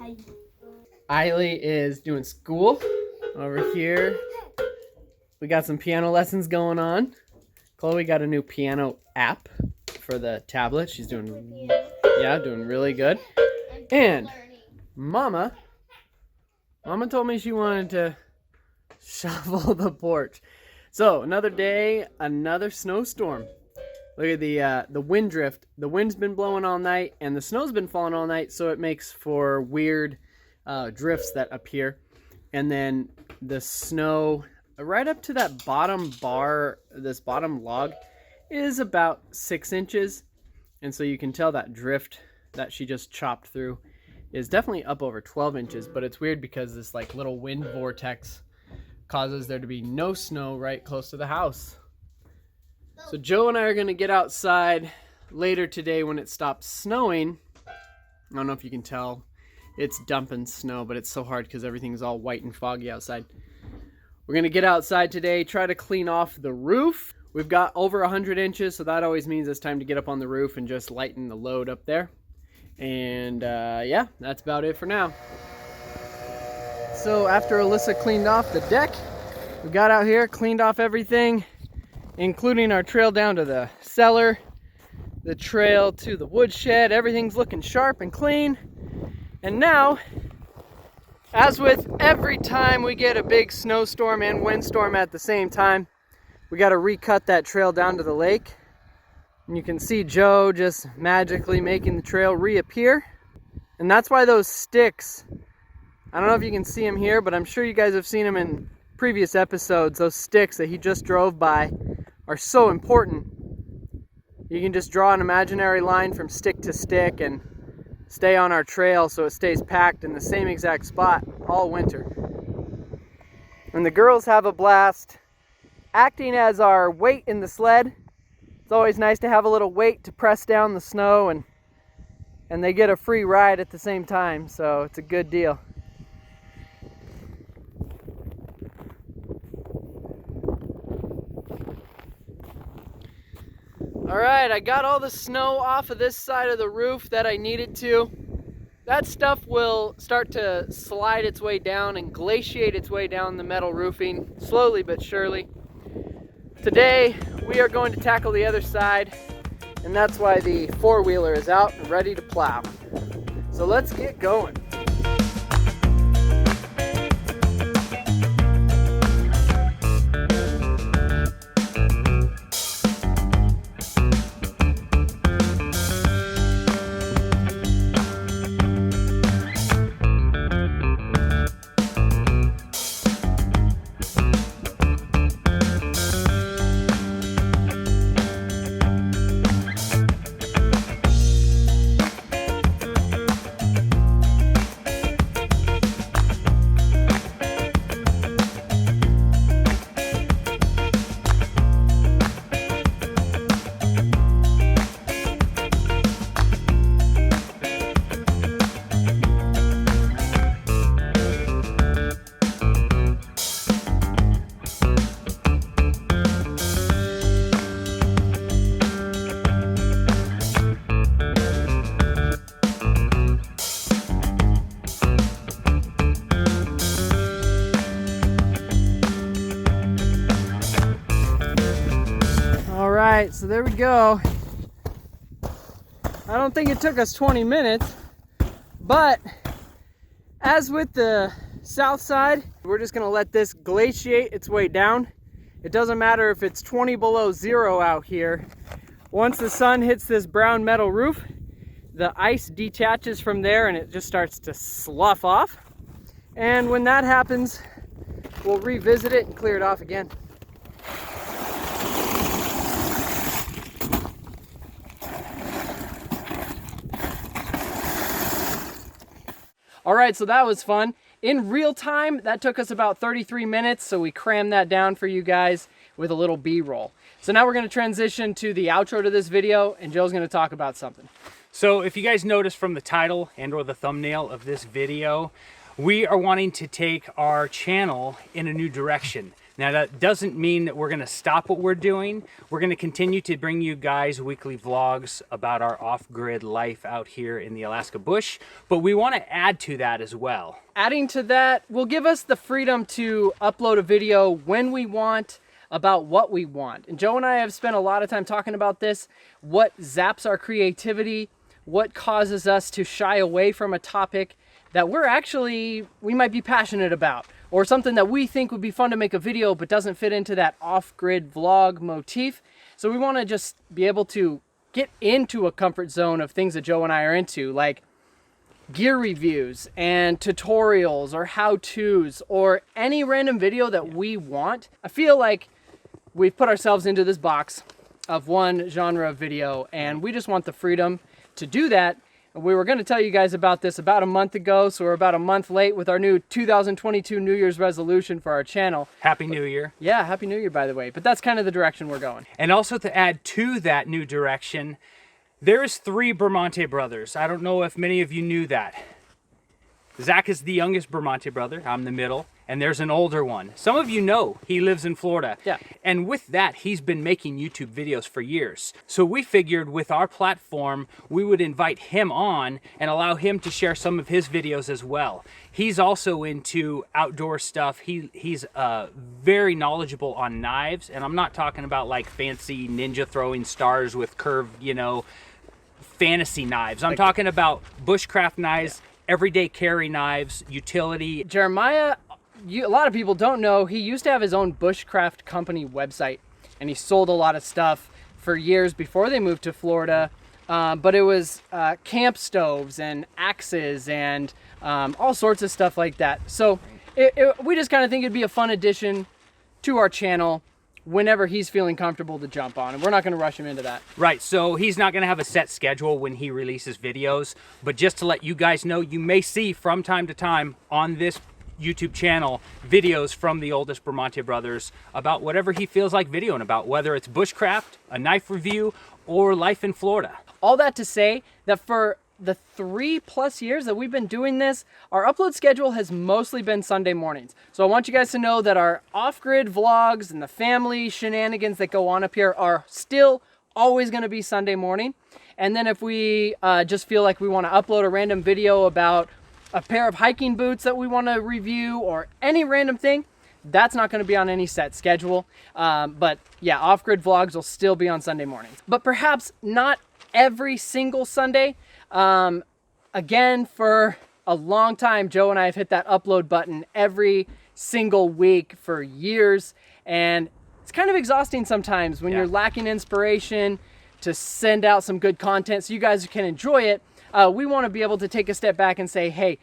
Hi. Eiley is doing school over here. We got some piano lessons going on. Chloe got a new piano app for the tablet. She's doing really good. And Mama told me she wanted to shovel the porch. So another day, another snowstorm. Look at the wind drift. The wind's been blowing all night and the snow's been falling all night, so it makes for weird drifts that appear. And then the snow right up to that bottom bar, this bottom log, is about 6 inches. And so you can tell that drift that she just chopped through is definitely up over 12 inches. But it's weird because this like little wind vortex causes there to be no snow right close to the house. So Joe and I are going to get outside later today when it stops snowing. I don't know if you can tell. It's dumping snow, but it's so hard because everything's all white and foggy outside. We're going to get outside today, try to clean off the roof. We've got over 100 inches, so that always means it's time to get up on the roof and just lighten the load up there. And yeah, that's about it for now. So after Alyssa cleaned off the deck, we got out here, cleaned off everything, including our trail down to the cellar, the trail to the woodshed. Everything's looking sharp and clean. And now, as with every time we get a big snowstorm and windstorm at the same time, we got to recut that trail down to the lake. And you can see Joe just magically making the trail reappear. And that's why those sticks, I don't know if you can see them here, but I'm sure you guys have seen them in previous episodes. Those sticks that he just drove by are so important. You can just draw an imaginary line from stick to stick and stay on our trail so it stays packed in the same exact spot all winter. And the girls have a blast acting as our weight in the sled. It's always nice to have a little weight to press down the snow, and they get a free ride at the same time, so it's a good deal. Alright, I got all the snow off of this side of the roof that I needed to. That stuff will start to slide its way down and glaciate its way down the metal roofing, slowly but surely. Today, we are going to tackle the other side, and that's why the four-wheeler is out and ready to plow. So let's get going. Alright, so there we go. I don't think it took us 20 minutes, but as with the south side, we're just gonna let this glaciate its way down. It doesn't matter if it's 20 below zero out here. Once the sun hits this brown metal roof, the ice detaches from there and it just starts to slough off. And when that happens, we'll revisit it and clear it off again. All right, so that was fun. In real time, that took us about 33 minutes, so we crammed that down for you guys with a little B-roll. So now we're gonna transition to the outro to this video, and Joe's gonna talk about something. So if you guys noticed from the title and or the thumbnail of this video, we are wanting to take our channel in a new direction. Now, that doesn't mean that we're going to stop what we're doing. We're going to continue to bring you guys weekly vlogs about our off-grid life out here in the Alaska bush, but we want to add to that as well. Adding to that will give us the freedom to upload a video when we want, about what we want. And Joe and I have spent a lot of time talking about this, what zaps our creativity, what causes us to shy away from a topic that we might be passionate about, or something that we think would be fun to make a video but doesn't fit into that off-grid vlog motif. So we want to just be able to get into a comfort zone of things that Joe and I are into, like gear reviews and tutorials or how-tos or any random video that we want. I feel like we've put ourselves into this box of one genre of video, and we just want the freedom to do that. We were going to tell you guys about this about a month ago, so we're about a month late with our new 2022 New Year's resolution for our channel. Happy New Year. Yeah, Happy New Year, by the way. But that's kind of the direction we're going. And also to add to that new direction, there's 3 Bramante brothers. I don't know if many of you knew that. Zach is the youngest Bramante brother. I'm the middle. And there's an older one. Some of you know he lives in Florida. Yeah. And with that, he's been making YouTube videos for years. So we figured with our platform, we would invite him on and allow him to share some of his videos as well. He's also into outdoor stuff. He's very knowledgeable on knives. And I'm not talking about like fancy ninja throwing stars with curved, fantasy knives. I'm talking about bushcraft knives, everyday carry knives, utility. Jeremiah, a lot of people don't know, he used to have his own bushcraft company website, and he sold a lot of stuff for years before they moved to Florida. But it was camp stoves and axes and all sorts of stuff like that. So we just kind of think it'd be a fun addition to our channel whenever he's feeling comfortable to jump on, and we're not going to rush him into that. Right, so he's not going to have a set schedule when he releases videos, but just to let you guys know, you may see from time to time on this YouTube channel videos from the oldest Bramante brothers about whatever he feels like videoing about, whether it's bushcraft, a knife review, or life in Florida. All that to say that for the 3+ years that we've been doing this, our upload schedule has mostly been Sunday mornings. So I want you guys to know that our off-grid vlogs and the family shenanigans that go on up here are still always going to be Sunday morning. And then if we just feel like we want to upload a random video about a pair of hiking boots that we want to review or any random thing, that's not going to be on any set schedule. But yeah, off-grid vlogs will still be on Sunday mornings. But perhaps not every single Sunday. Again, for a long time, Joe and I have hit that upload button every single week for years. And it's kind of exhausting sometimes when you're lacking inspiration to send out some good content so you guys can enjoy it. We want to be able to take a step back and say, hey,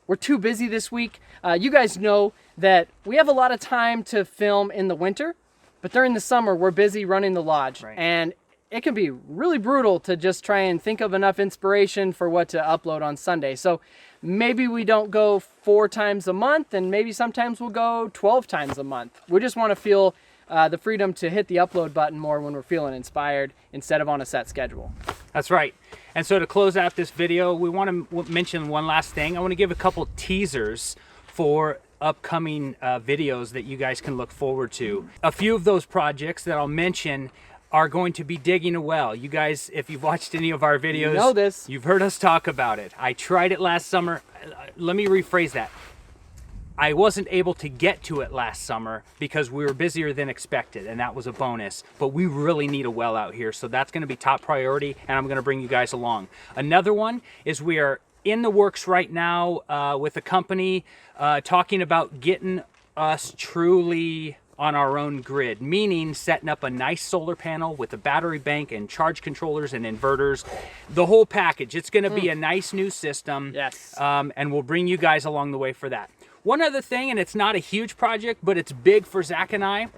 we're too busy this week. You guys know that we have a lot of time to film in the winter, but during the summer, we're busy running the lodge. Right. And it can be really brutal to just try and think of enough inspiration for what to upload on Sunday. So maybe we don't go 4 times a month, and maybe sometimes we'll go 12 times a month. We just want to feel the freedom to hit the upload button more when we're feeling inspired instead of on a set schedule. That's right. And so to close out this video, we want to mention one last thing. I want to give a couple teasers for upcoming videos that you guys can look forward to. A few of those projects that I'll mention are going to be digging a well. You guys, if you've watched any of our videos, you know this. You've heard us talk about it. I tried it last summer. Let me rephrase that. I wasn't able to get to it last summer because we were busier than expected, and that was a bonus. But we really need a well out here, so that's going to be top priority, and I'm going to bring you guys along. Another one is we are in the works right now with a company talking about getting us truly on our own grid, meaning setting up a nice solar panel with a battery bank and charge controllers and inverters, the whole package. It's going to be a nice new system. Yes. And we'll bring you guys along the way for that. One other thing, and it's not a huge project, but it's big for Zach and I.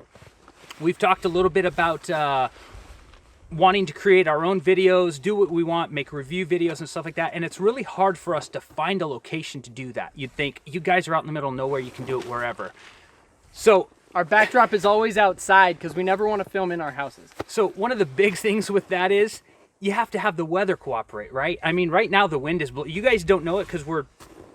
We've talked a little bit about wanting to create our own videos, do what we want, make review videos and stuff like that. And it's really hard for us to find a location to do that. You'd think you guys are out in the middle of nowhere, you can do it wherever. So our backdrop is always outside because we never want to film in our houses. So one of the big things with that is you have to have the weather cooperate, right? I mean, right now the wind is blowing. You guys don't know it because we're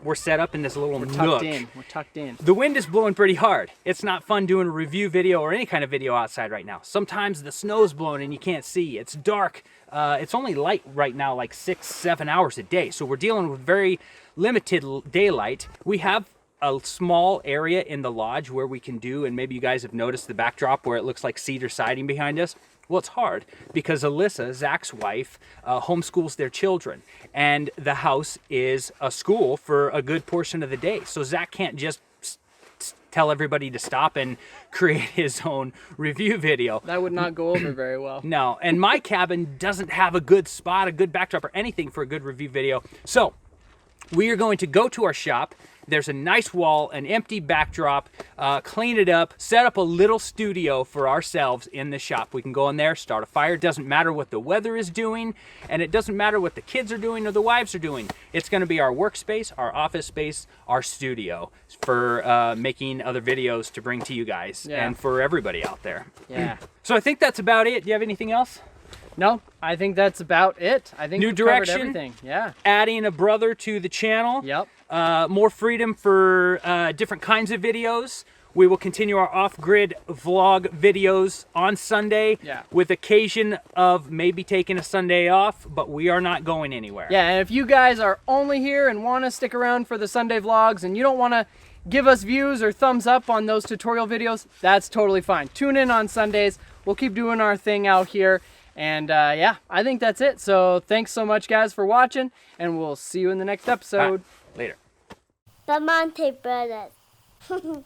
we're set up in this little We're nook. tucked in. We're tucked in. The wind is blowing pretty hard. It's not fun doing a review video or any kind of video outside right now. Sometimes the snow's blowing and you can't see. It's dark. It's only light right now, like 6-7 hours a day. So we're dealing with very limited daylight. We have a small area in the lodge where we can do, and maybe you guys have noticed the backdrop where it looks like cedar siding behind us. Well, it's hard because Alyssa, Zach's wife, homeschools their children, and the house is a school for a good portion of the day. So Zach can't just tell everybody to stop and create his own review video. That would not go over very well. No, and my cabin doesn't have a good spot, a good backdrop, or anything for a good review video. So we are going to go to our shop. There's a nice wall, an empty backdrop, clean it up, set up a little studio for ourselves in the shop. We can go in there, start a fire. It doesn't matter what the weather is doing, and it doesn't matter what the kids are doing or the wives are doing. It's going to be our workspace, our office space, our studio for making other videos to bring to you guys and for everybody out there. Yeah. So I think that's about it. Do you have anything else? No, I think that's about it. I think New we've direction. covered everything. Yeah. Adding a brother to the channel. Yep. More freedom for different kinds of videos. We will continue our off-grid vlog videos on Sunday with occasion of maybe taking a Sunday off, but we are not going anywhere. Yeah, and if you guys are only here and want to stick around for the Sunday vlogs and you don't want to give us views or thumbs up on those tutorial videos, that's totally fine. Tune in on Sundays. We'll keep doing our thing out here. And yeah, I think that's it. So thanks so much, guys, for watching, and we'll see you in the next episode. Later. Bramante Brothers.